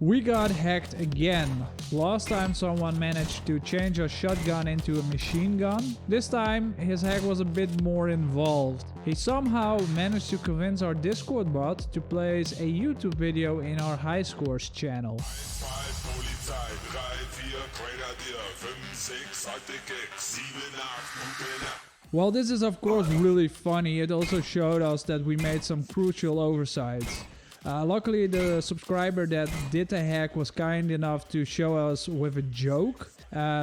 We got hacked again. Last time someone managed to change a shotgun into a machine gun. This time his hack was a bit more involved. He somehow managed to convince our Discord bot to place a YouTube video in our high scores channel. While this is of course really funny, it also showed us that we made some crucial oversights. Luckily the subscriber that did the hack was kind enough to show us with a joke.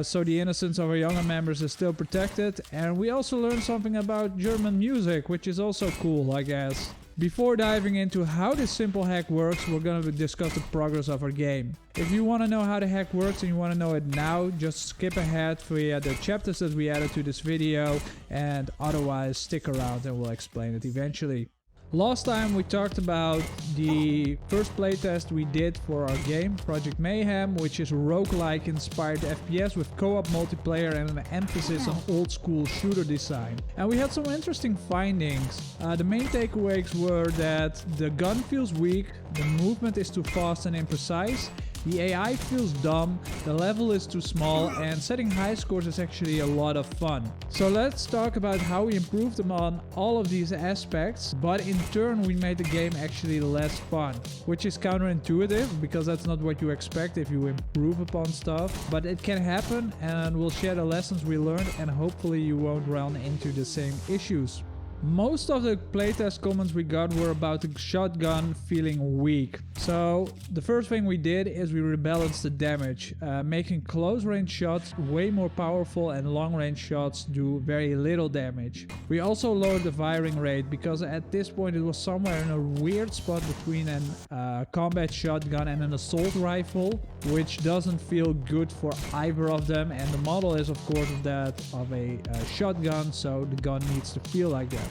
So the innocence of our younger members is still protected, and we also learned something about German music, which is also cool, I guess. Before diving into how this simple hack works, we're gonna discuss the progress of our game. If you want to know how the hack works and you want to know it now, just skip ahead via the chapters that we added to this video, and otherwise stick around and we'll explain it eventually. Last time we talked about the first playtest we did for our game, Project Mayhem, which is roguelike inspired FPS with co-op multiplayer and an emphasis on old school shooter design. And we had some interesting findings. The main takeaways were that the gun feels weak, the movement is too fast and imprecise, the AI feels dumb, the level is too small, and setting high scores is actually a lot of fun. So let's talk about how we improved on all of these aspects, but in turn we made the game actually less fun. Which is counterintuitive, because that's not what you expect if you improve upon stuff. But it can happen, and we'll share the lessons we learned, and hopefully you won't run into the same issues. Most of the playtest comments we got were about the shotgun feeling weak. So the first thing we did is we rebalanced the damage, making close range shots way more powerful and long range shots do very little damage. We also lowered the firing rate because at this point it was somewhere in a weird spot between a combat shotgun and an assault rifle, which doesn't feel good for either of them, and the model is of course that of a shotgun, so the gun needs to feel like that.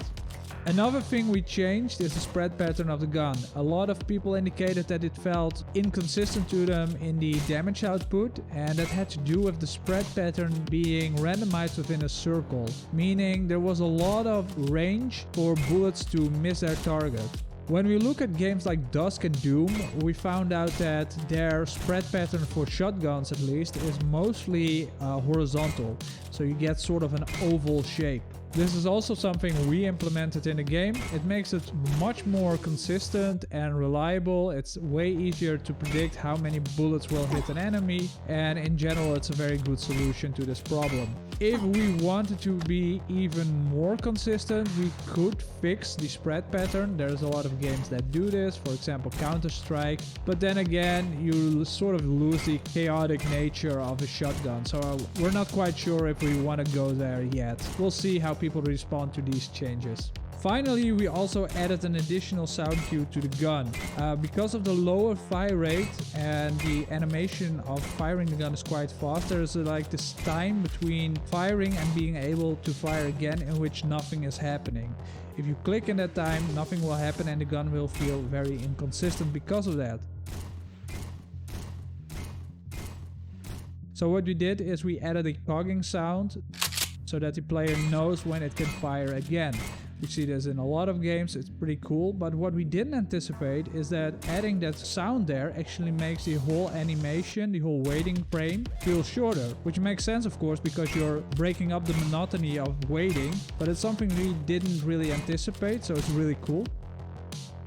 Another thing we changed is the spread pattern of the gun. A lot of people indicated that it felt inconsistent to them in the damage output, and that had to do with the spread pattern being randomized within a circle, meaning there was a lot of range for bullets to miss their target. When we look at games like Dusk and Doom, we found out that their spread pattern for shotguns at least is mostly horizontal, so you get sort of an oval shape. This is also something we implemented in the game. It makes it much more consistent and reliable. It's way easier to predict how many bullets will hit an enemy, and in general it's a very good solution to this problem. If we wanted to be even more consistent, we could fix the spread pattern. There's a lot of games that do this, for example Counter-Strike, but then again you sort of lose the chaotic nature of a shotgun, so we're not quite sure if we want to go there yet. We'll see how people respond to these changes. Finally, we also added an additional sound cue to the gun. Because of the lower fire rate and the animation of firing the gun is quite fast, there's like this time between firing and being able to fire again in which nothing is happening. If you click in that time, nothing will happen and the gun will feel very inconsistent because of that. So what we did is we added a cogging sound so that the player knows when it can fire again. We see this in a lot of games, it's pretty cool, but what we didn't anticipate is that adding that sound there actually makes the whole animation, the whole waiting frame, feel shorter. Which makes sense of course, because you're breaking up the monotony of waiting, but it's something we didn't really anticipate, so it's really cool.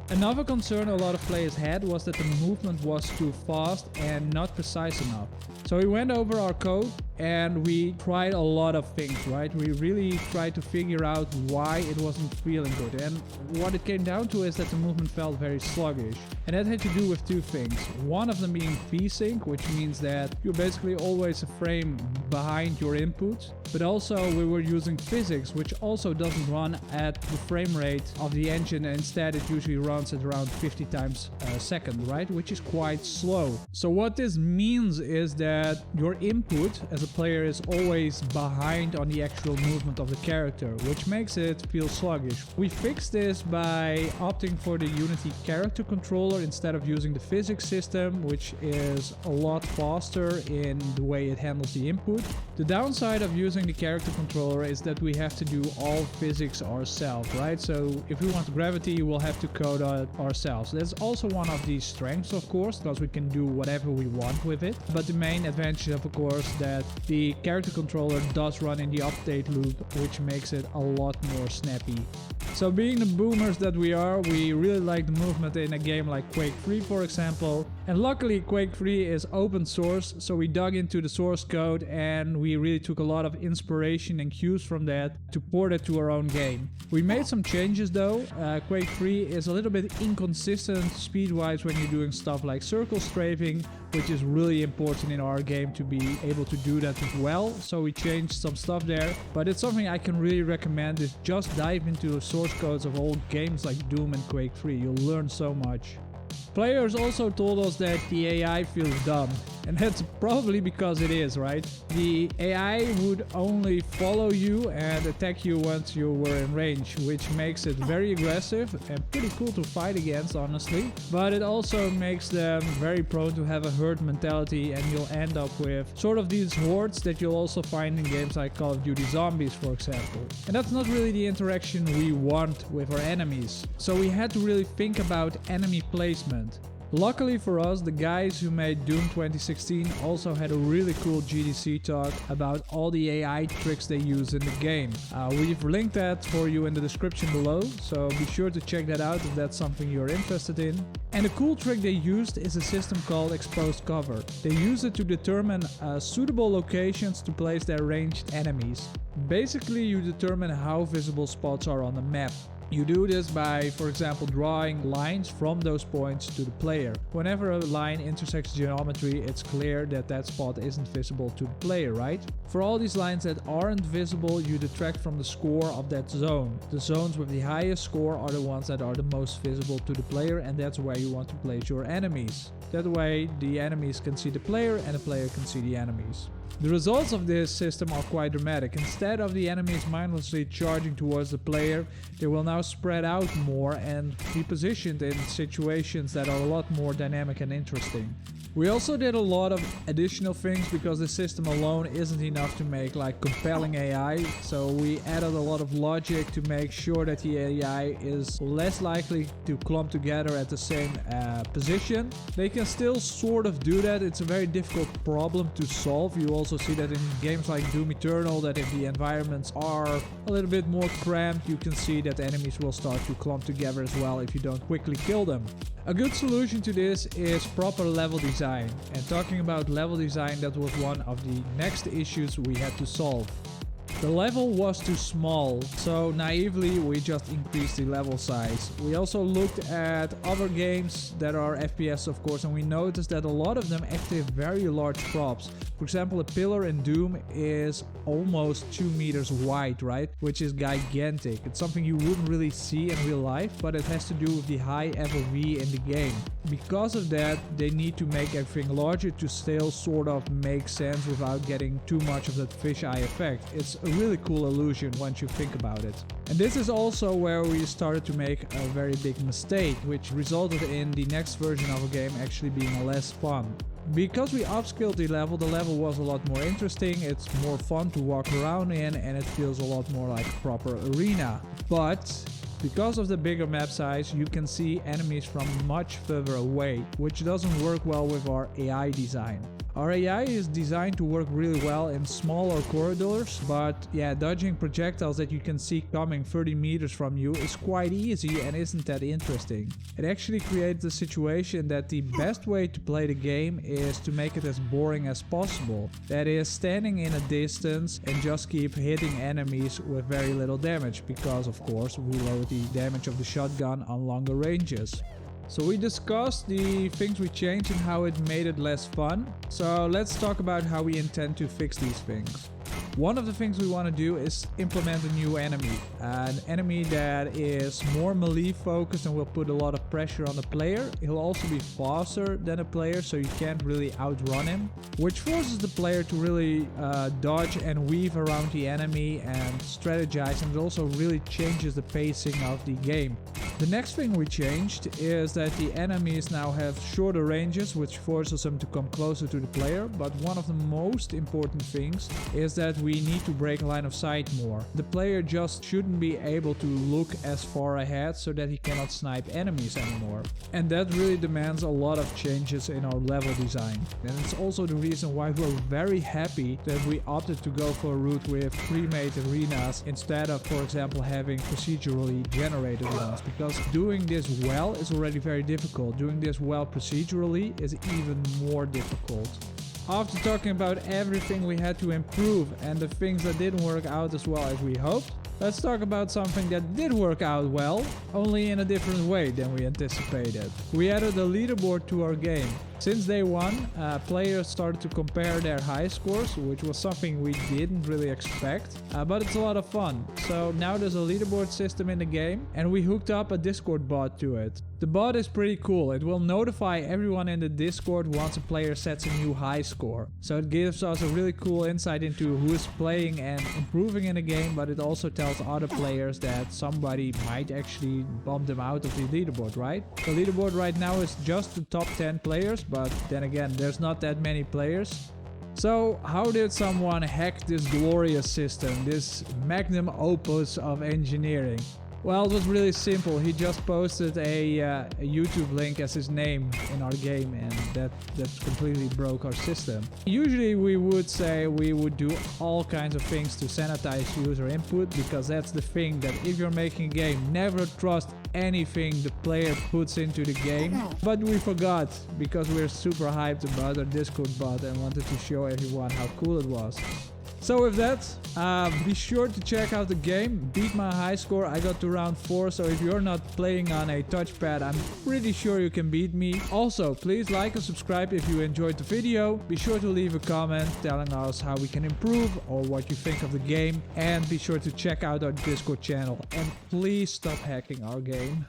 Another concern a lot of players had was that the movement was too fast and not precise enough. So we went over our code and we tried a lot of things, right? We really tried to figure out why it wasn't feeling good. And what it came down to is that the movement felt very sluggish. And that had to do with two things. One of them being v-sync, which means that you're basically always a frame behind your input. But also we were using physics, which also doesn't run at the frame rate of the engine. And instead it usually runs at around 50 times a second, right? Which is quite slow. So what this means is that your input as the player is always behind on the actual movement of the character, which makes it feel sluggish. We fixed this by opting for the Unity character controller instead of using the physics system, which is a lot faster in the way it handles the input. The downside of using the character controller is that we have to do all physics ourselves, right? So if we want gravity, we'll have to code it ourselves. That's also one of the strengths, of course, because we can do whatever we want with it. But the main advantage, of course, that the character controller does run in the update loop, which makes it a lot more snappy. So being the boomers that we are, we really like the movement in a game like Quake 3, for example. And luckily Quake 3 is open source, so we dug into the source code and we really took a lot of inspiration and cues from that to port it to our own game. We made some changes though. Quake 3 is a little bit inconsistent speed-wise when you're doing stuff like circle strafing, which is really important in our game to be able to do that well. So we changed some stuff there, but it's something I can really recommend is just dive into the source codes of old games like Doom and Quake 3. You'll learn so much. Players also told us that the AI feels dumb, and that's probably because it is, right? The AI would only follow you and attack you once you were in range, which makes it very aggressive and pretty cool to fight against, honestly. But it also makes them very prone to have a herd mentality, and you'll end up with sort of these hordes that you'll also find in games like Call of Duty Zombies, for example. And that's not really the interaction we want with our enemies. So we had to really think about enemy placement. Luckily for us, the guys who made Doom 2016 also had a really cool GDC talk about all the AI tricks they use in the game. We've linked that for you in the description below, so be sure to check that out if that's something you're interested in. And a cool trick they used is a system called exposed cover. They use it to determine suitable locations to place their ranged enemies. Basically, you determine how visible spots are on the map. You do this by, for example, drawing lines from those points to the player. Whenever a line intersects geometry, it's clear that that spot isn't visible to the player, right? For all these lines that aren't visible, you detract from the score of that zone. The zones with the highest score are the ones that are the most visible to the player, and that's where you want to place your enemies. That way, the enemies can see the player and the player can see the enemies. The results of this system are quite dramatic. Instead of the enemies mindlessly charging towards the player, they will now spread out more and be positioned in situations that are a lot more dynamic and interesting. We also did a lot of additional things because the system alone isn't enough to make like compelling AI, so we added a lot of logic to make sure that the AI is less likely to clump together at the same position. They can still sort of do that. It's a very difficult problem to solve. You also see that in games like Doom Eternal, that if the environments are a little bit more cramped, you can see that enemies will start to clump together as well if you don't quickly kill them. A good solution to this is proper level design. And talking about level design, that was one of the next issues we had to solve. The level was too small, so naively we just increased the level size. We also looked at other games that are FPS, of course, and we noticed that a lot of them active very large props. For example, a pillar in Doom is almost 2 meters wide, right? Which is gigantic. It's something you wouldn't really see in real life, but it has to do with the high FOV in the game. Because of that, they need to make everything larger to still sort of make sense without getting too much of that fisheye effect. It's a really cool illusion once you think about it. And this is also where we started to make a very big mistake, which resulted in the next version of a game actually being less fun. Because we upscaled the level was a lot more interesting, it's more fun to walk around in, and it feels a lot more like a proper arena. But because of the bigger map size, you can see enemies from much further away, which doesn't work well with our AI design. Our AI is designed to work really well in smaller corridors, but yeah, dodging projectiles that you can see coming 30 meters from you is quite easy and isn't that interesting. It actually creates a situation that the best way to play the game is to make it as boring as possible. That is, standing in a distance and just keep hitting enemies with very little damage, because of course we lower the damage of the shotgun on longer ranges. So we discussed the things we changed and how it made it less fun. So let's talk about how we intend to fix these things. One of the things we want to do is implement a new enemy. An enemy that is more melee focused and will put a lot of pressure on the player. He'll also be faster than a player, so you can't really outrun him, which forces the player to really dodge and weave around the enemy and strategize, and it also really changes the pacing of the game. The next thing we changed is that the enemies now have shorter ranges, which forces them to come closer to the player, but one of the most important things is that we need to break line of sight more. The player just shouldn't be able to look as far ahead so that he cannot snipe enemies anymore. And that really demands a lot of changes in our level design. And it's also the reason why we're very happy that we opted to go for a route with pre-made arenas instead of, for example, having procedurally generated ones, because doing this well is already very difficult. Doing this well procedurally is even more difficult. After talking about everything we had to improve and the things that didn't work out as well as we hoped, let's talk about something that did work out well, only in a different way than we anticipated. We added a leaderboard to our game. Since day one, players started to compare their high scores, which was something we didn't really expect, but it's a lot of fun. So now there's a leaderboard system in the game, and we hooked up a Discord bot to it. The bot is pretty cool. It will notify everyone in the Discord once a player sets a new high score. So it gives us a really cool insight into who is playing and improving in the game, but it also tells other players that somebody might actually bump them out of the leaderboard, right? The leaderboard right now is just the top 10 players, but then again, there's not that many players. So how did someone hack this glorious system, this magnum opus of engineering? Well, it was really simple. He just posted a YouTube link as his name in our game, and that completely broke our system. Usually we would say we would do all kinds of things to sanitize user input, because that's the thing, that if you're making a game, never trust anything the player puts into the game. But we forgot, because we're super hyped about our Discord bot and wanted to show everyone how cool it was. So with that, be sure to check out the game. Beat my high score. I got to round 4, so if you're not playing on a touchpad, I'm pretty sure you can beat me. Also, please like and subscribe if you enjoyed the video. Be sure to leave a comment telling us how we can improve or what you think of the game. And be sure to check out our Discord channel. And please stop hacking our game.